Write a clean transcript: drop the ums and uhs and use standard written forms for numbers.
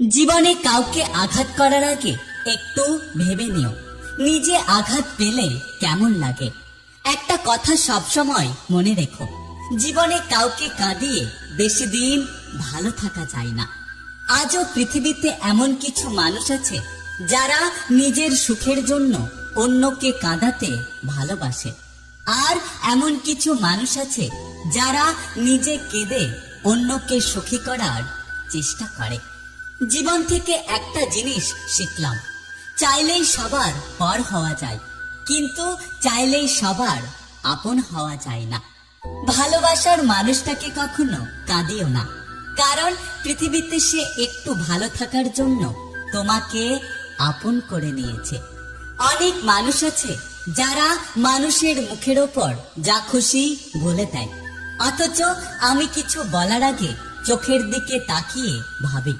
জীবনে কাউকে আঘাত করার আগে একটু ভেবে নিও, নিজে আঘাত পেলে কেমন লাগে। একটা কথা সবসময় মনে রেখো, জীবনে কাউকে কাঁদিয়ে বেশি দিন ভালো থাকা যায় না। আজও পৃথিবীতে এমন কিছু মানুষ আছে যারা নিজের সুখের জন্য অন্যকে কাঁদাতে ভালোবাসে, আর এমন কিছু মানুষ আছে যারা নিজে কেঁদে অন্যকে সুখী করার চেষ্টা করে। জীবন থেকে একটা জিনিস শিখলাম, চাইলেই সবার পর হওয়া যায়, কিন্তু চাইলেই সবার আপন হওয়া যায় না। ভালোবাসার মানুষটাকে কখনো কাঁদিও না, কারণ পৃথিবীতে সে একটু ভালো থাকার জন্য তোমাকে আপন করে নিয়েছে। অনেক মানুষ আছে যারা মানুষের মুখের ওপর যা খুশি বলে দেয়, অথচ আমি কিছু বলার আগে চোখের দিকে তাকিয়ে ভাবি